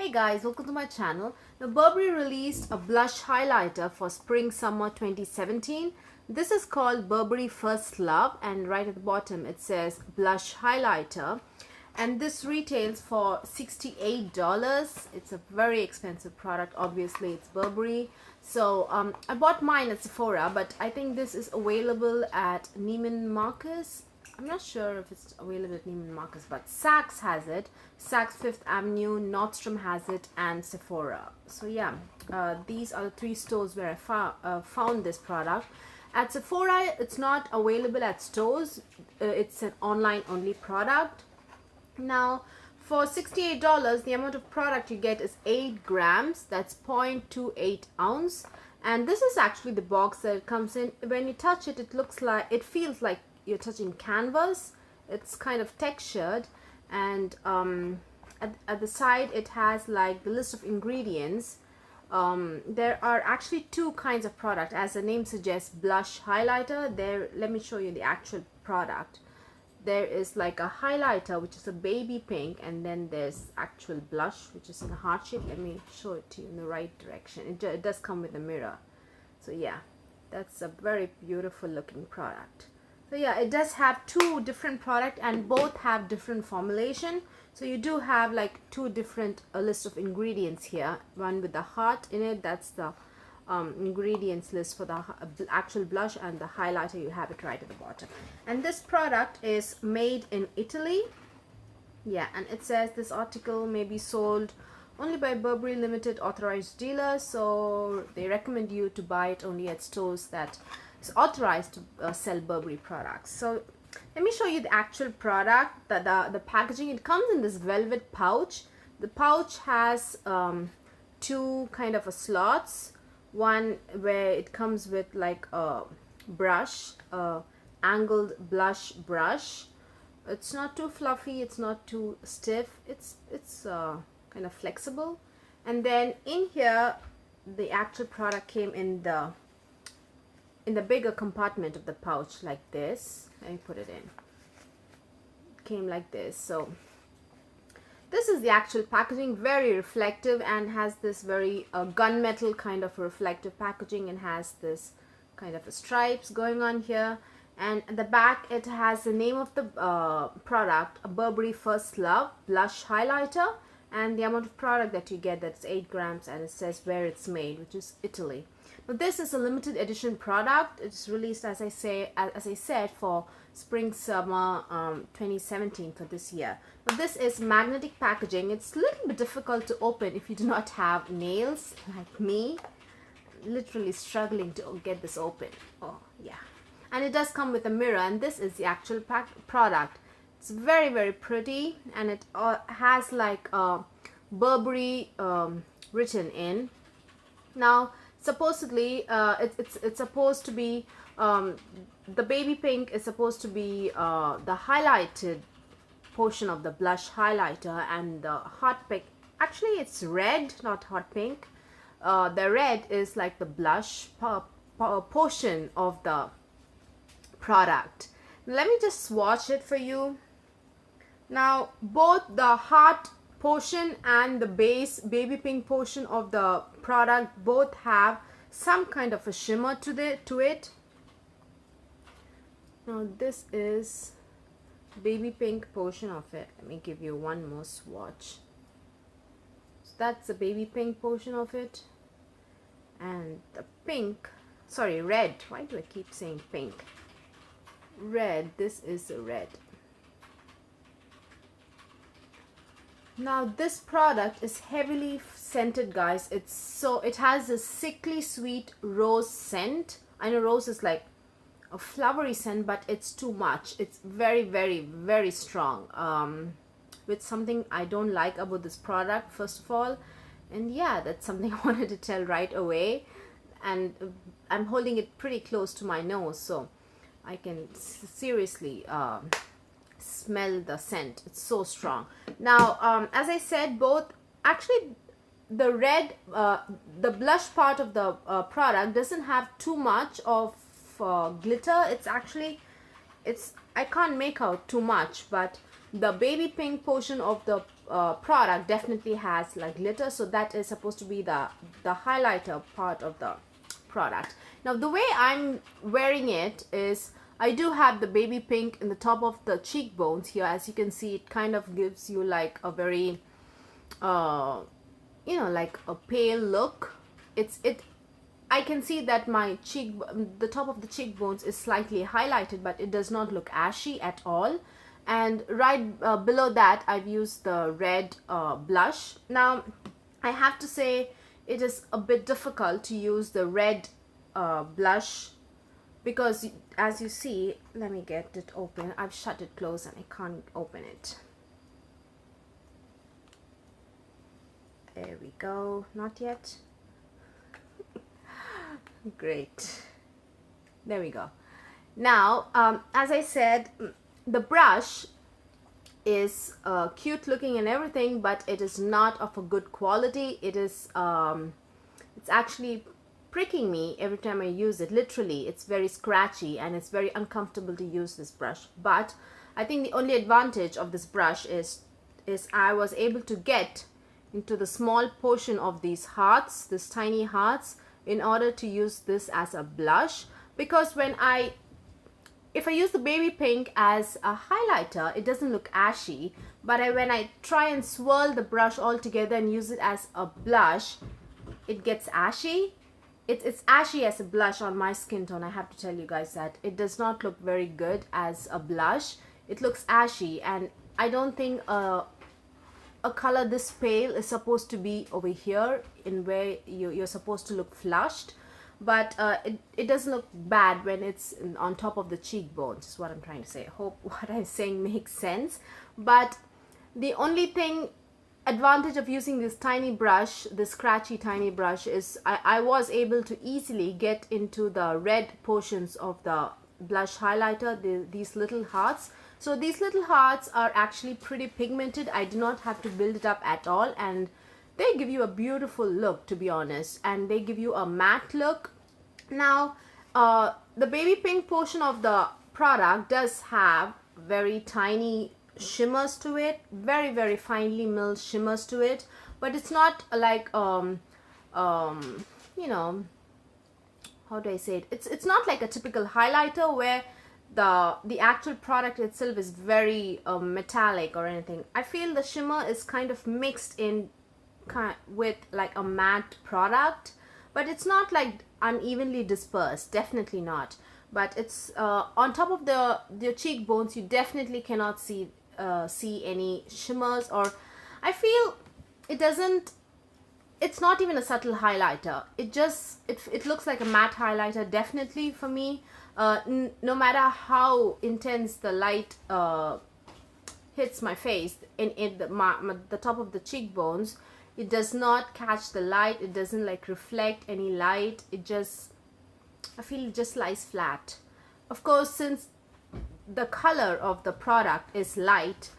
Hey guys, welcome to my channel. Now Burberry released a blush highlighter for spring summer 2017. This is called Burberry First Love, and right at the bottom it says blush highlighter, and this retails for $68. It's a very expensive product. Obviously it's Burberry. So I bought mine at Sephora, but I think this is available at Neiman Marcus. I'm not sure if it's available at Neiman Marcus, but Saks has it. Saks Fifth Avenue, Nordstrom has it, and Sephora. So yeah, these are the three stores where I found this product. At Sephora, it's not available at stores. It's an online only product. Now, for $68, the amount of product you get is 8 grams. That's 0.28 ounce. And this is actually the box that it comes in. When you touch it, it feels like you're touching canvas. It's kind of textured, and at the side it has like the list of ingredients. There are actually two kinds of product, as the name suggests, blush highlighter. Let me show you the actual product. There is like a highlighter which is a baby pink, and then there's actual blush which is in a heart shape. Let me show it to you in the right direction. It does come with a mirror. So yeah, that's a very beautiful looking product. So yeah, it does have two different products, and both have different formulation. So you do have like two different list of ingredients here. One with the heart in it, that's the ingredients list for the actual blush, and the highlighter, you have it right at the bottom. And this product is made in Italy. Yeah, and it says this article may be sold only by Burberry Limited authorized dealers. So they recommend you to buy it only at stores that is authorized to sell Burberry products. So let me show you the actual product. The packaging, it comes in this velvet pouch. The pouch has two kind of slots. One where it comes with like a brush, angled blush brush. It's not too fluffy, it's not too stiff, it's kind of flexible. And then in here, the actual product came in the bigger compartment of the pouch, like this. Let me put it in. It came like this. So this is the actual packaging, very reflective, and has this very gunmetal kind of reflective packaging, and has this kind of stripes going on here. And at the back it has the name of the product, a Burberry First Love blush highlighter, and the amount of product that you get, that's 8 grams, and it says where it's made, which is Italy. Now this is a limited edition product. It's released, as I said, for spring summer 2017 for this year. Now this is magnetic packaging. It's a little bit difficult to open if you do not have nails like me. Literally struggling to get this open. Oh yeah. And it does come with a mirror, and this is the actual product. It's very, very pretty, and it has like Burberry written in. Now supposedly it's supposed to be the baby pink is supposed to be the highlighted portion of the blush highlighter, and the hot pink, actually it's red, not hot pink. The red is like the blush portion of the product. Let me just swatch it for you. Now both the hot portion and the base baby pink portion of the product both have some kind of a shimmer to it. Now this is baby pink portion of it. Let me give you one more swatch. So that's the baby pink portion of it, and the pink, sorry, red, why do I keep saying pink? Red, this is the red. Now this product is heavily scented, guys. It has a sickly sweet rose scent. I know rose is like a flowery scent, but it's too much. It's very, very, very strong, with something I don't like about this product, first of all. And yeah, that's something I wanted to tell right away. And I'm holding it pretty close to my nose, so I can seriously smell the scent. It's so strong. Now as I said, both actually the red, the blush part of the product doesn't have too much of glitter. It's actually, I can't make out too much, but the baby pink portion of the product definitely has like glitter, so that is supposed to be the highlighter part of the product. Now the way I'm wearing it is, I do have the baby pink in the top of the cheekbones here. As you can see, it kind of gives you like a very you know, like a pale look. I can see that my the top of the cheekbones is slightly highlighted, but it does not look ashy at all. And right below that, I've used the red blush. Now I have to say it is a bit difficult to use the red blush, because as you see, let me get it open. I've shut it closed and I can't open it. There we go. Not yet. Great. There we go. Now, as I said, the brush is cute looking and everything, but it is not of a good quality. It is, it's actually pricking me every time I use it. Literally, it's very scratchy and it's very uncomfortable to use this brush. But I think the only advantage of this brush is I was able to get into the small portion of these hearts, these tiny hearts, in order to use this as a blush. Because if I use the baby pink as a highlighter, it doesn't look ashy, but when I try and swirl the brush all together and use it as a blush, it gets ashy. It's ashy as a blush on my skin tone. I have to tell you guys that it does not look very good as a blush. It looks ashy, and I don't think a color this pale is supposed to be over here, in where you're supposed to look flushed. But it doesn't look bad when it's on top of the cheekbones, is what I'm trying to say. I hope what I'm saying makes sense. But the only advantage of using this tiny brush, this scratchy tiny brush, is I was able to easily get into the red portions of the blush highlighter, these little hearts. So these little hearts are actually pretty pigmented. I do not have to build it up at all, and they give you a beautiful look, to be honest, and they give you a matte look. Now the baby pink portion of the product does have very tiny shimmers to it, very, very finely milled shimmers to it, but it's not like you know, how do I say it, it's not like a typical highlighter where the actual product itself is very metallic or anything. I feel the shimmer is kind of mixed in with like a matte product, but it's not like unevenly dispersed, definitely not. But it's on top of the cheekbones, you definitely cannot see any shimmers, or I feel it's not even a subtle highlighter. It looks like a matte highlighter, definitely, for me. No matter how intense the light hits my face in the top of the cheekbones, it does not catch the light. It doesn't like reflect any light. I feel it just lies flat. Of course, since the color of the product is light,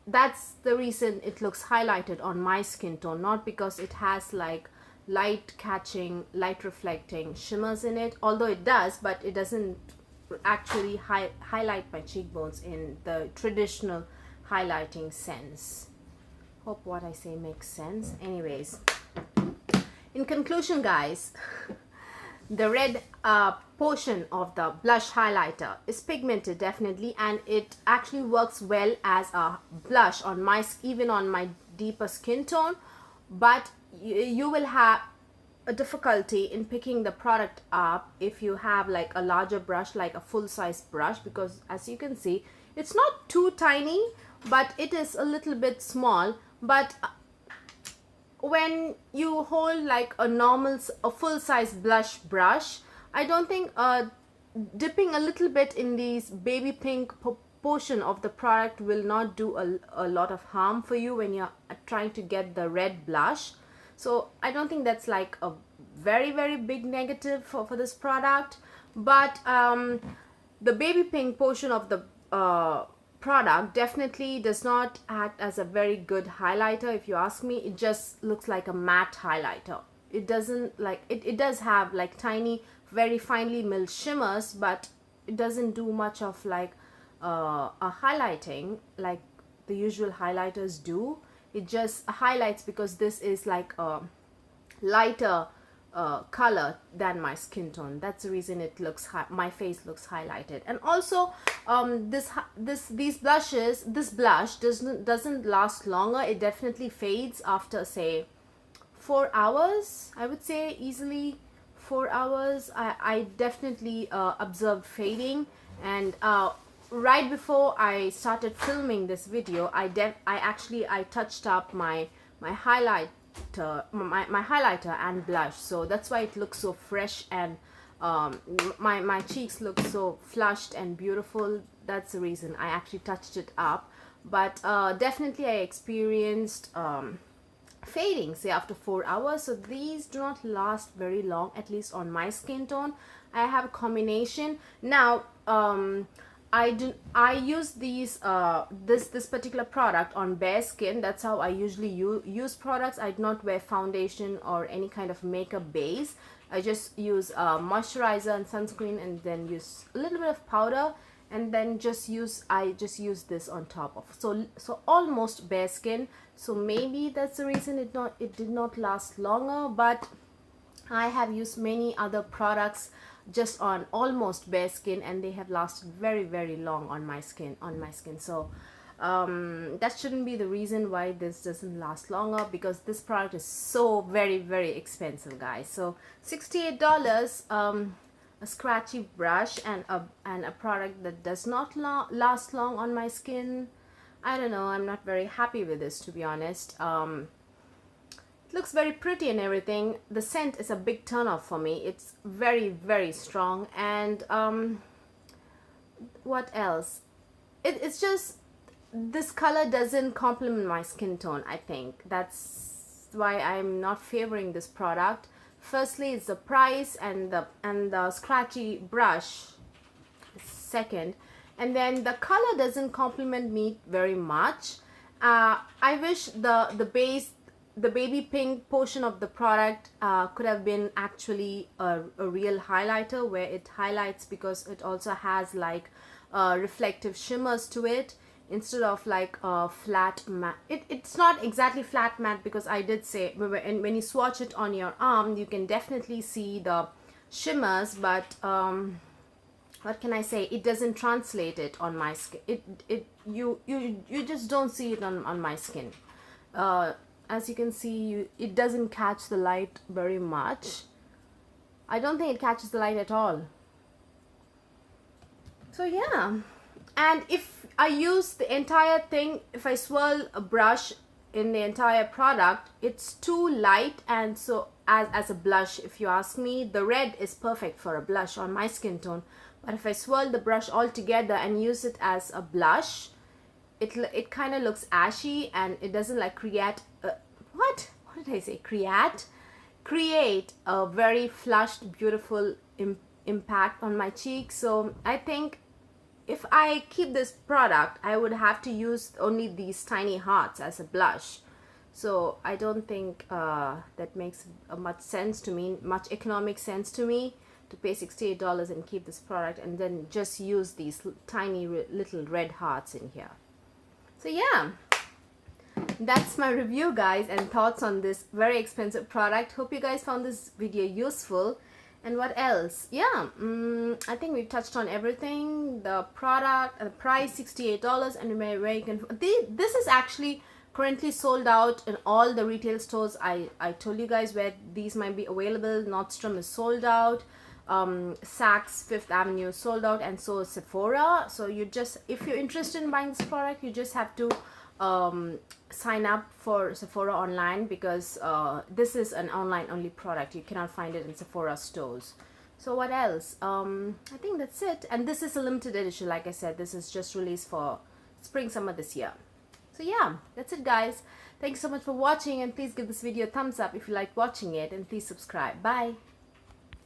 that's the reason it looks highlighted on my skin tone, not because it has like light catching, light reflecting shimmers in it, although it does, but it doesn't actually highlight my cheekbones in the traditional highlighting sense. Hope what I say makes sense. Anyways, in conclusion, guys, the red portion of the blush highlighter is pigmented, definitely, and it actually works well as a blush on even on my deeper skin tone. But you will have a difficulty in picking the product up if you have like a larger brush, like a full-size brush, because as you can see, it's not too tiny, but it is a little bit small. But when you hold like a full-size blush brush, I don't think dipping a little bit in these baby pink portion of the product will not do a lot of harm for you when you're trying to get the red blush. So I don't think that's like a very, very big negative for this product. But the baby pink portion of the product definitely does not act as a very good highlighter, if you ask me. It just looks like a matte highlighter. It doesn't like it does have like tiny, very finely milled shimmers, but it doesn't do much of like a highlighting like the usual highlighters do. it just highlights because this is like a lighter color than my skin tone. That's the reason it looks my face looks highlighted. And also these blushes, this blush doesn't last longer. It definitely fades after, say, 4 hours. I would say easily 4 hours. I definitely observed fading. And right before I started filming this video, I touched up my highlighter and blush, so that's why it looks so fresh, and my cheeks look so flushed and beautiful. That's the reason I actually touched it up. But definitely I experienced fading, say, after 4 hours. So these do not last very long, at least on my skin tone. I have a combination now. I use these this particular product on bare skin. That's how I usually use products. I do not wear foundation or any kind of makeup base. I just use moisturizer and sunscreen, and then use a little bit of powder, and then I just use this on top of, so almost bare skin. So maybe that's the reason it did not last longer. But I have used many other products just on almost bare skin, and they have lasted very, very long on my skin. So that shouldn't be the reason why this doesn't last longer, because this product is so very, very expensive, guys. So $68, a scratchy brush, and a product that does not last long on my skin. I don't know, I'm not very happy with this, to be honest. It looks very pretty and everything. The scent is a big turn off for me. It's very, very strong. And what else? It's just, this color doesn't complement my skin tone. I think that's why I'm not favoring this product. Firstly, it's the price, and the scratchy brush second, and then the color doesn't complement me very much. I wish the baby pink portion of the product could have been actually a real highlighter, where it highlights, because it also has like reflective shimmers to it, instead of like a flat matte. It's not exactly flat matte, because I did say when you swatch it on your arm, you can definitely see the shimmers, but what can I say, it doesn't translate it on my skin. You just don't see it on my skin. As you can see, it doesn't catch the light very much. I don't think it catches the light at all. So yeah, and if I use the entire thing, if I swirl a brush in the entire product, it's too light. And so as a blush, if you ask me, the red is perfect for a blush on my skin tone. But if I swirl the brush all together and use it as a blush, it kind of looks ashy, and it doesn't like create what did I say? Create a very flushed, beautiful impact on my cheeks. So I think if I keep this product, I would have to use only these tiny hearts as a blush. So I don't think that makes much sense to me, much economic sense to me, to pay $68 and keep this product, and then just use these tiny little red hearts in here. So yeah, that's my review, guys, and thoughts on this very expensive product. Hope you guys found this video useful. And what else? Yeah, I think we've touched on everything. The product, the price, $68, and where you can. This is actually currently sold out in all the retail stores. I told you guys where these might be available. Nordstrom is sold out. Saks Fifth Avenue is sold out, and so is Sephora. So if you're interested in buying this product, you just have to sign up for Sephora online, because this is an online only product. You cannot find it in Sephora stores. So what else? I think that's it. And this is a limited edition. Like I said, this is just released for spring summer this year. So yeah, that's it, guys. Thanks so much for watching, and please give this video a thumbs up if you liked watching it, and please subscribe. Bye.